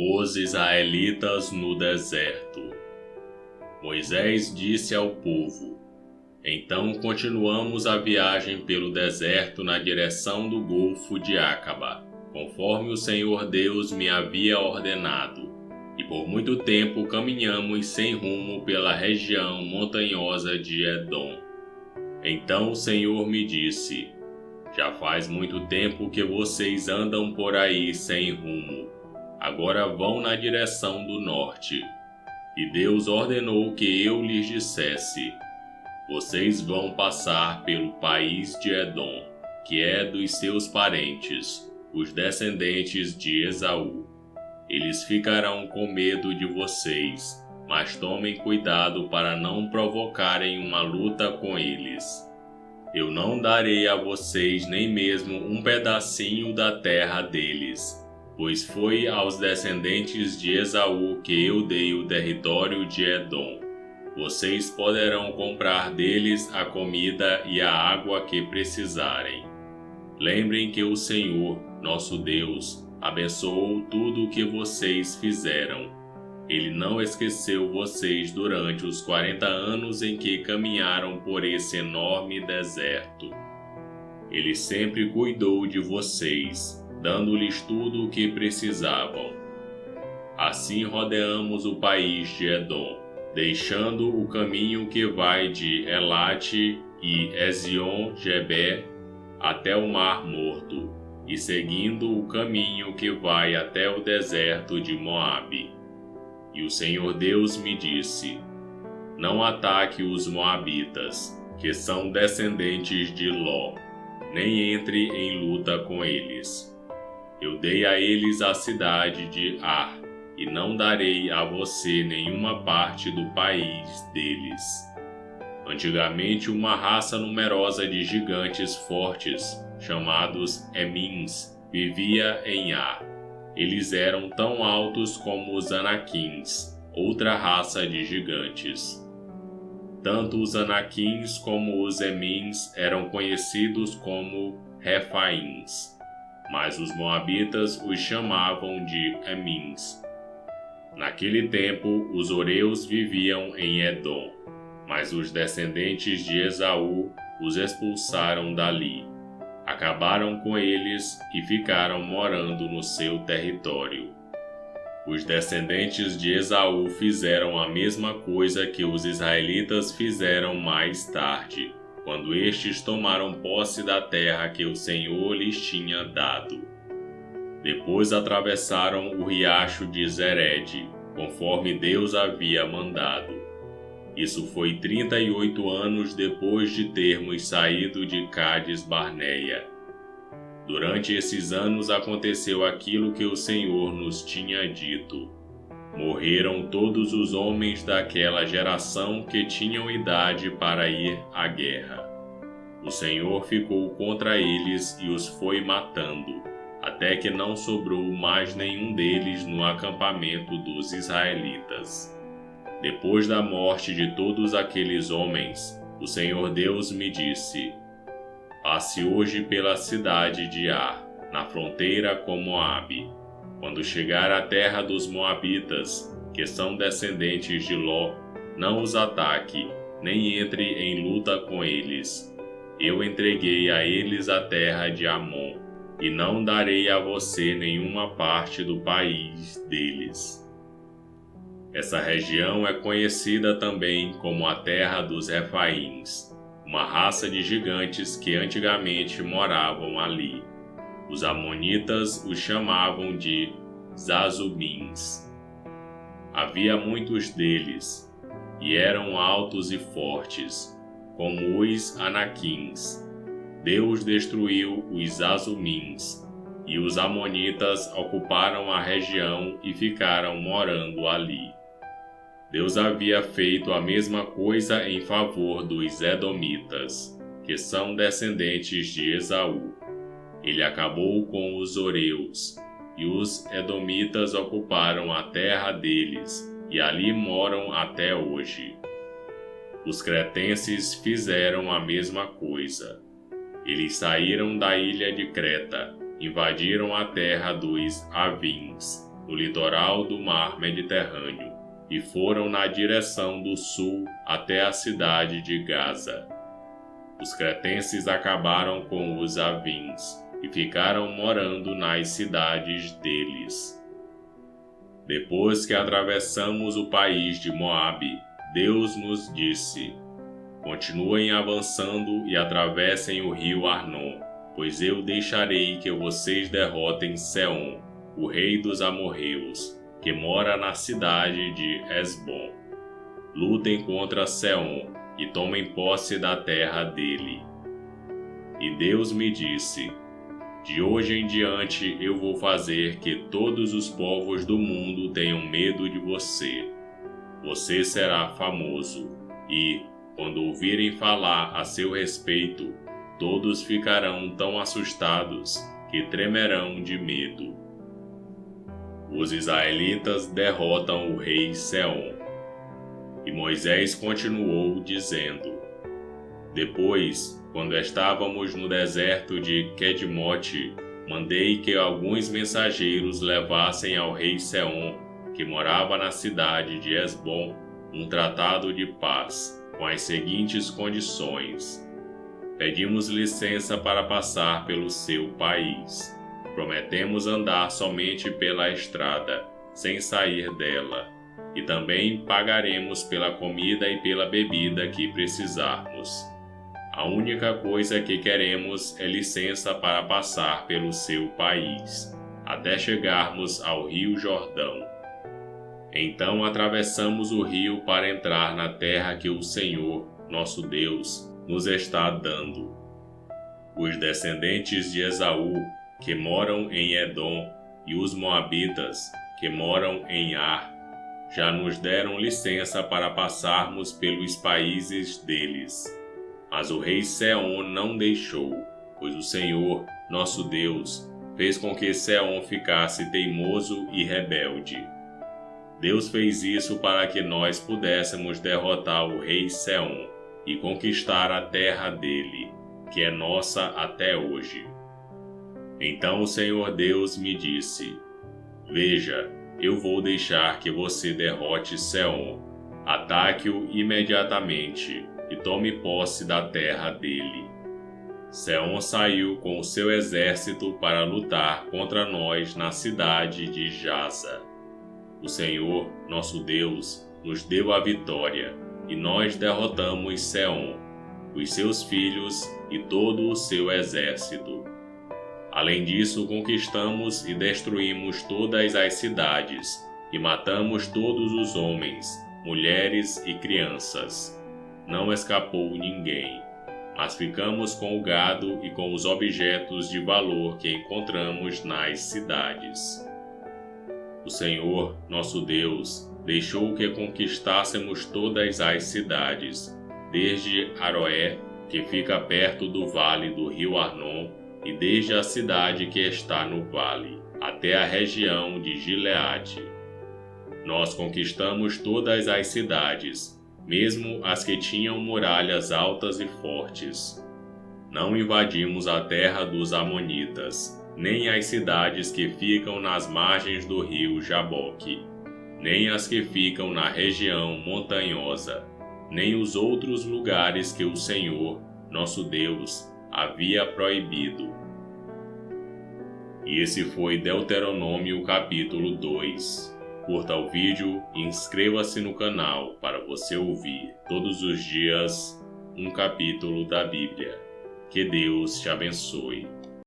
Os israelitas no deserto. Moisés disse ao povo: Então continuamos a viagem pelo deserto na direção do Golfo de Acaba, conforme o Senhor Deus me havia ordenado. E por muito tempo caminhamos sem rumo pela região montanhosa de Edom. Então o Senhor me disse: Já faz muito tempo que vocês andam por aí sem rumo. Agora vão na direção do norte. E Deus ordenou que eu lhes dissesse: Vocês vão passar pelo país de Edom, que é dos seus parentes, os descendentes de Esaú. Eles ficarão com medo de vocês, mas tomem cuidado para não provocarem uma luta com eles. Eu não darei a vocês nem mesmo um pedacinho da terra deles, pois foi aos descendentes de Esaú que eu dei o território de Edom. Vocês poderão comprar deles a comida e a água que precisarem. Lembrem que o Senhor, nosso Deus, abençoou tudo o que vocês fizeram. Ele não esqueceu vocês durante os 40 anos em que caminharam por esse enorme deserto. Ele sempre cuidou de vocês, dando-lhes tudo o que precisavam. Assim rodeamos o país de Edom, deixando o caminho que vai de Elate e Ezion-Geber até o Mar Morto, e seguindo o caminho que vai até o deserto de Moabe. E o Senhor Deus me disse: Não ataque os moabitas, que são descendentes de Ló, nem entre em luta com eles. Eu dei a eles a cidade de Ar, e não darei a você nenhuma parte do país deles. Antigamente, uma raça numerosa de gigantes fortes, chamados Emins, vivia em Ar. Eles eram tão altos como os Anaquins, outra raça de gigantes. Tanto os Anaquins como os Emins eram conhecidos como Refaíns, mas os moabitas os chamavam de Emins. Naquele tempo, os Horeus viviam em Edom, mas os descendentes de Esaú os expulsaram dali. Acabaram com eles e ficaram morando no seu território. Os descendentes de Esaú fizeram a mesma coisa que os israelitas fizeram mais tarde, quando estes tomaram posse da terra que o Senhor lhes tinha dado. Depois atravessaram o riacho de Zered, conforme Deus havia mandado. Isso foi 38 anos depois de termos saído de Cádiz Barneia. Durante esses anos aconteceu aquilo que o Senhor nos tinha dito. Morreram todos os homens daquela geração que tinham idade para ir à guerra. O Senhor ficou contra eles e os foi matando, até que não sobrou mais nenhum deles no acampamento dos israelitas. Depois da morte de todos aqueles homens, o Senhor Deus me disse: Passe hoje pela cidade de Ar, na fronteira com Moabe. Quando chegar à terra dos moabitas, que são descendentes de Ló, não os ataque, nem entre em luta com eles. Eu entreguei a eles a terra de Amon, e não darei a você nenhuma parte do país deles. Essa região é conhecida também como a terra dos Refaíns, uma raça de gigantes que antigamente moravam ali. Os amonitas os chamavam de Zazubins. Havia muitos deles, e eram altos e fortes, como os Anaquins. Deus destruiu os Zazumins, e os amonitas ocuparam a região e ficaram morando ali. Deus havia feito a mesma coisa em favor dos Edomitas, que são descendentes de Esaú. Ele acabou com os Horeus, e os Edomitas ocuparam a terra deles, e ali moram até hoje. Os cretenses fizeram a mesma coisa. Eles saíram da ilha de Creta, invadiram a terra dos Avins, no litoral do mar Mediterrâneo, e foram na direção do sul até a cidade de Gaza. Os cretenses acabaram com os avins e ficaram morando nas cidades deles. Depois que atravessamos o país de Moabe, Deus nos disse: continuem avançando e atravessem o rio Arnon, pois eu deixarei que vocês derrotem Seom, o rei dos amorreus, que mora na cidade de Hesbom. Lutem contra Seom e tomem posse da terra dele. E Deus me disse: de hoje em diante eu vou fazer que todos os povos do mundo tenham medo de você. Você será famoso, e, quando ouvirem falar a seu respeito, todos ficarão tão assustados que tremerão de medo. Os israelitas derrotam o rei Seom. E Moisés continuou dizendo: depois, quando estávamos no deserto de Quedmote, mandei que alguns mensageiros levassem ao rei Seom, que morava na cidade de Hesbom, um tratado de paz, com as seguintes condições: pedimos licença para passar pelo seu país. Prometemos andar somente pela estrada, sem sair dela, e também pagaremos pela comida e pela bebida que precisarmos. A única coisa que queremos é licença para passar pelo seu país, até chegarmos ao rio Jordão. Então atravessamos o rio para entrar na terra que o Senhor, nosso Deus, nos está dando. Os descendentes de Esaú, que moram em Edom, e os moabitas, que moram em Ar, já nos deram licença para passarmos pelos países deles. Mas o rei Seom não deixou, pois o Senhor, nosso Deus, fez com que Seom ficasse teimoso e rebelde. Deus fez isso para que nós pudéssemos derrotar o rei Seom e conquistar a terra dele, que é nossa até hoje. Então o Senhor Deus me disse: veja, eu vou deixar que você derrote Seom. Ataque-o imediatamente e tome posse da terra dele. Seom saiu com o seu exército para lutar contra nós na cidade de Jaza. O Senhor, nosso Deus, nos deu a vitória, e nós derrotamos Seom, os seus filhos e todo o seu exército. Além disso, conquistamos e destruímos todas as cidades, e matamos todos os homens, mulheres e crianças. Não escapou ninguém, mas ficamos com o gado e com os objetos de valor que encontramos nas cidades. O Senhor, nosso Deus, deixou que conquistássemos todas as cidades, desde Aroé, que fica perto do vale do rio Arnon, e desde a cidade que está no vale, até a região de Gileade. Nós conquistamos todas as cidades, mesmo as que tinham muralhas altas e fortes. Não invadimos a terra dos amonitas, nem as cidades que ficam nas margens do rio Jaboque, nem as que ficam na região montanhosa, nem os outros lugares que o Senhor, nosso Deus, havia proibido. E esse foi Deuteronômio capítulo 2. Curta o vídeo e inscreva-se no canal para você ouvir todos os dias um capítulo da Bíblia. Que Deus te abençoe.